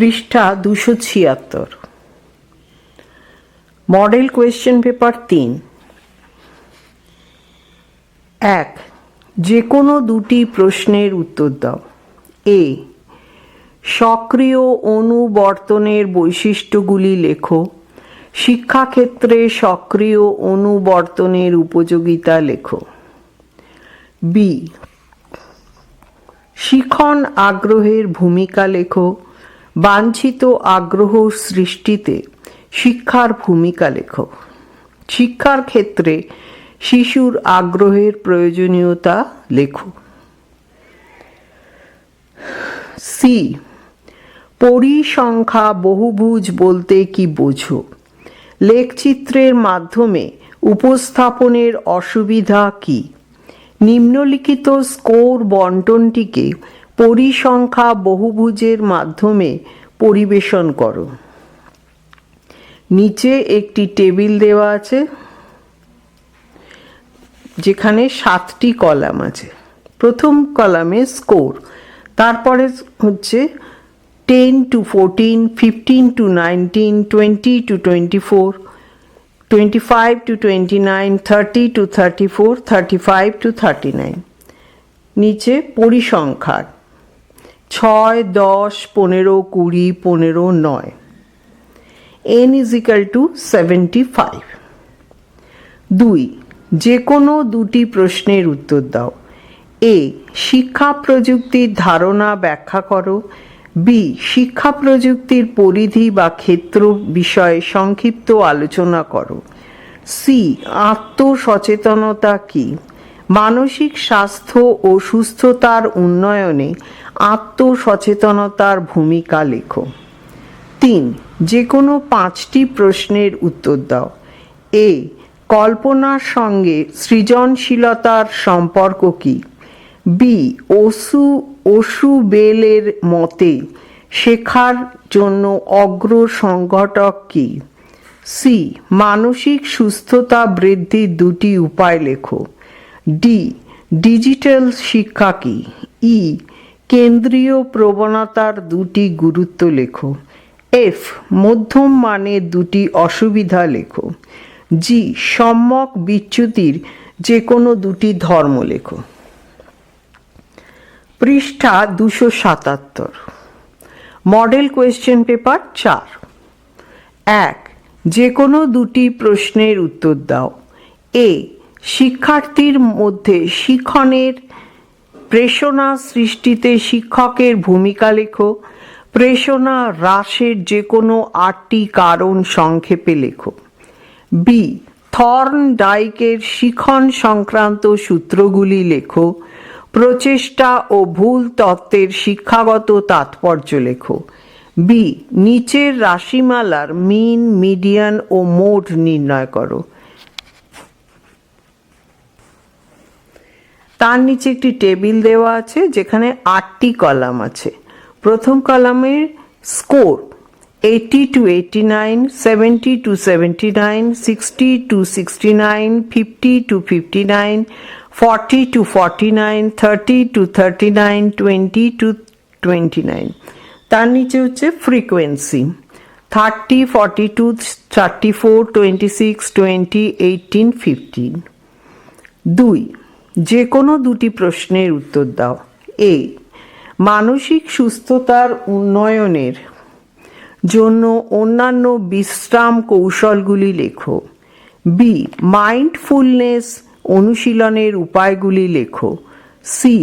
পৃষ্ঠা 276। Model question paper 3। 1, যে কোনো দুটি প্রশ্নের উত্তর দাও। এ, সক্রিয় অনুবর্তনের বৈশিষ্ট্যগুলি লেখো। শিক্ষাক্ষেত্রে সক্রিয় অনুবর্তনের উপযোগিতা লেখো। বি, শিখন আগ্রহের ভূমিকা লেখো। বাঞ্ছিত আগ্রহ সৃষ্টিতে শিক্ষার ভূমিকা লেখো। শিক্ষার ক্ষেত্রে শিশুর আগ্রহের প্রয়োজনীয়তা লেখো। সি, পরিসংখ্যা বহুভুজ বলতে কি বোঝো? লেখচিত্রের মাধ্যমে উপস্থাপনের অসুবিধা কি? নিম্নলিখিত স্কোর বন্টনটিকে পরিসংখ্যা বহুভুজের মাধ্যমে পরিবেশন করো। নিচে একটি টেবিল দেওয়া আছে যেখানে 7টি কলাম আছে। প্রথম কলামে স্কোর, তারপরে হচ্ছে 10 to 14, 15 to 19, 20 to 24, 25 to 29, 30 to 34, 35 to 39। নিচে পরিসংখ্যান 6, 10, 15, 20, 15, 9। n = 75। 2, যে কোনো দুটি প্রশ্নের উত্তর দাও। এ, শিক্ষা প্রযুক্তির ধারণা ব্যাখ্যা করো। বি, শিক্ষা প্রযুক্তির পরিধি বা ক্ষেত্র বিষয়ে সংক্ষিপ্ত আলোচনা করো। সি, আত্মসচেতনতা কি? মানসিক স্বাস্থ্য ও সুস্থতার উন্নয়নে আত্মসচেতনতার ভূমিকা লেখো। 3, যে কোনো 5টি প্রশ্নের উত্তর দাও। এ, কল্পনার সঙ্গে সৃজনশীলতার সম্পর্ক কি? বি, ওসু বেলের মতে শেখার জন্য অগ্রসংগঠক কি? সি, মানসিক সুস্থতা বৃদ্ধির 2টি উপায় লেখো। ডি, ডিজিটাল শিক্ষা কি? ই, কেন্দ্রীয় প্রবণতার 2টি গুরুত্ব লেখো। এফ, মধ্যম মানের 2টি অসুবিধা লেখো। জি, সম্যক বিচ্যুতির যে কোনো 2টি ধর্ম লেখো। পৃষ্ঠা 277। Model question paper 4। 1, যে কোনো দুটি প্রশ্নের উত্তর দাও। এ, শিক্ষার্থীর মধ্যে শিখনের প্রেরণা সৃষ্টিতে শিক্ষকের ভূমিকা লেখো। প্রেরণা হ্রাসের যে কোনো 8টি কারণ সংক্ষেপে লেখো। বি, থর্নডাইকের শিখন সংক্রান্ত সূত্রগুলি লেখো। প্রচেষ্টা ও ভুল তত্ত্বের শিক্ষাগত তাৎপর্য লেখো। বি, নিচের রাশিমালার মিন, মিডিয়ান ও মোড নির্ণয় করো। তার নিচে একটি টেবিল দেওয়া আছে যেখানে 8টি কলাম আছে। প্রথম কলামের score 80 to 89, 70 to 79, 60 to 69, 50 to 59, 40 to 49, 30 to 39, 20 to 29। তার নিচে হচ্ছে ফ্রিকোয়েন্সি 30, 42, 34, 26, 20, 18, 15। 2, যে কোনো দুটি প্রশ্নের উত্তর দাও। এ, মানসিক সুস্থতার উন্নয়নের জন্য অন্যান্য বিশ্রাম কৌশলগুলি লেখো। বি, মাইন্ডফুলনেস অনুশীলনের উপায়গুলি লেখো। সি,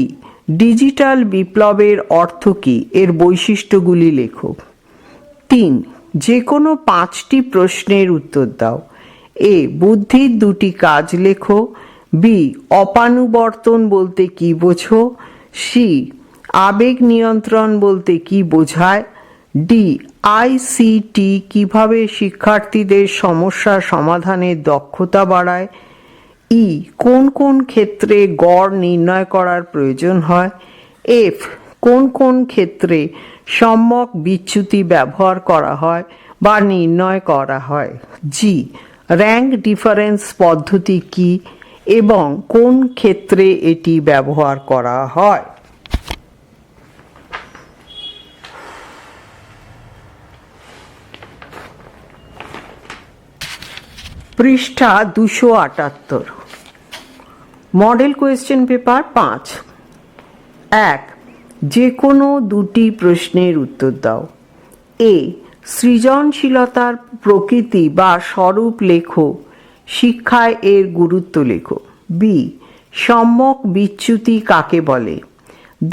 ডিজিটাল বিপ্লবের অর্থ কী, এর বৈশিষ্ট্যগুলি লেখো। 3, যে কোনো 5টি প্রশ্নের উত্তর দাও। এ, বুদ্ধির 2টি কাজ লেখো। বি, অপানুবর্তন বলতে কি বোঝো? সি, আবেগ নিয়ন্ত্রণ বলতে কি বোঝায়? ডি, ICT কিভাবে শিক্ষার্থীদের সমস্যা সমাধানের দক্ষতা বাড়ায়? ই, কোন কোন ক্ষেত্রে গড় নির্ণয় করার প্রয়োজন হয়? এফ, কোন কোন ক্ষেত্রে সম্যক বিচ্যুতি ব্যবহার করা হয় বা নির্ণয় করা হয়? জি, র্যাঙ্ক ডিফারেন্স পদ্ধতি কি এবং কোন ক্ষেত্রে এটি ব্যবহার করা হয়? পৃষ্ঠা 278। Model question paper 5। 1, যে কোনো দুটি প্রশ্নের উত্তর দাও। এ, সৃজনশীলতার প্রকৃতি বা স্বরূপ লেখো, শিক্ষায় এর গুরুত্ব লেখো। বি, সম্যক বিচ্যুতি কাকে বলে?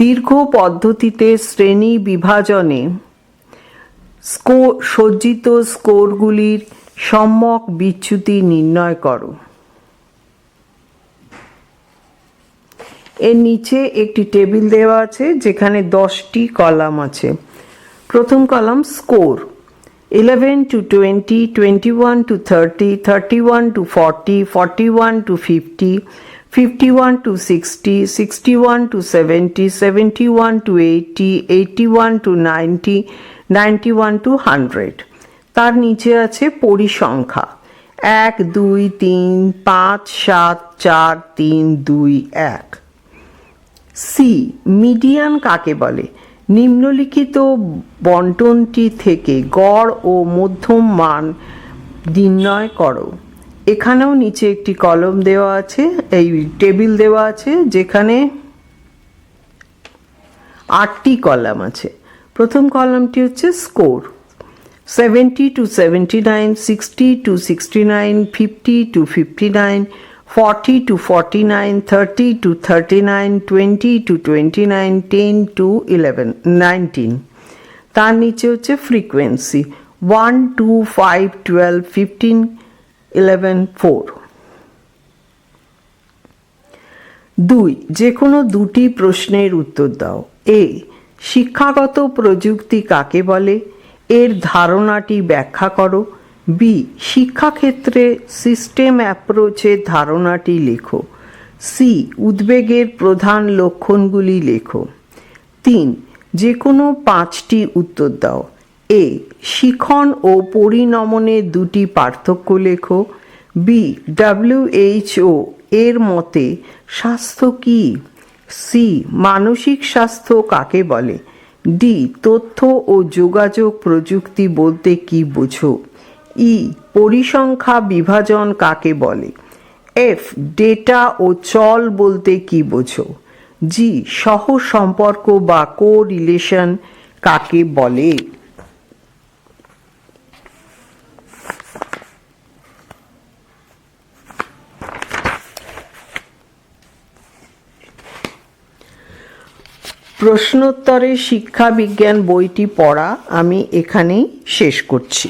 দীর্ঘ পদ্ধতিতে শ্রেণী বিভাজনে সজ্জিত স্কোরগুলির সম্যক বিচ্যুতি নির্ণয় করো। এর নিচে একটি টেবিল দেওয়া আছে যেখানে 10টি কলাম আছে। প্রথম column score, 11 to 20, 21 to 30, 31 to 40, 41 to 50, 51 to 60, 61 to 70, 71 to 80, 81 to 90, 91 to 100। তার নিচে আছে পরিসংখ্যা, 1, 2, 3, 5, 7, 4, 3, 2, 1। সি, মিডিয়ান কাকে বলে? নিম্নলিখিত বন্টনটি থেকে গড় ও মধ্যম মান নির্ণয় করো। এখানেও নিচে একটি কলম দেওয়া আছে, এই টেবিল দেওয়া আছে যেখানে 8টি কলাম আছে। প্রথম কলামটি হচ্ছে score, 70 to 79, 60 to 69, 50 to 59, 40 to 49, 30 to 39, 20 to 29, 10 to 19। তার নিচে হচ্ছে ফ্রিকোয়েন্সি, 1, 2, 5, 12, 15, 11, 4। 2, যে কোনো দুটি প্রশ্নের উত্তর দাও। এ, শিক্ষাগত প্রযুক্তি কাকে বলে? এর ধারণাটি ব্যাখ্যা করো। বি, শিক্ষাক্ষেত্রে সিস্টেম অ্যাপ্রোচের ধারণাটি লেখো। সি, উদ্বেগের প্রধান লক্ষণগুলি লেখো। 3, যে কোনো 5টি উত্তর দাও। এ, শিখন ও পরিণমনের দুটি পার্থক্য লেখো। বি, WHO এর মতে স্বাস্থ্য কী? সি, মানসিক স্বাস্থ্য কাকে বলে? ডি, তথ্য ও যোগাযোগ প্রযুক্তি বলতে কী বোঝো? ই, পরিসংখ্যা বিভাজন কাকে বলে? এফ, ডেটা ও চল বলতে কী বোঝো? জি, সহ সম্পর্ক বা কোরিলেশন কাকে বলে? প্রশ্নোত্তরে শিক্ষা বিজ্ঞান বইটি পড়া আমি এখানেই শেষ করছি।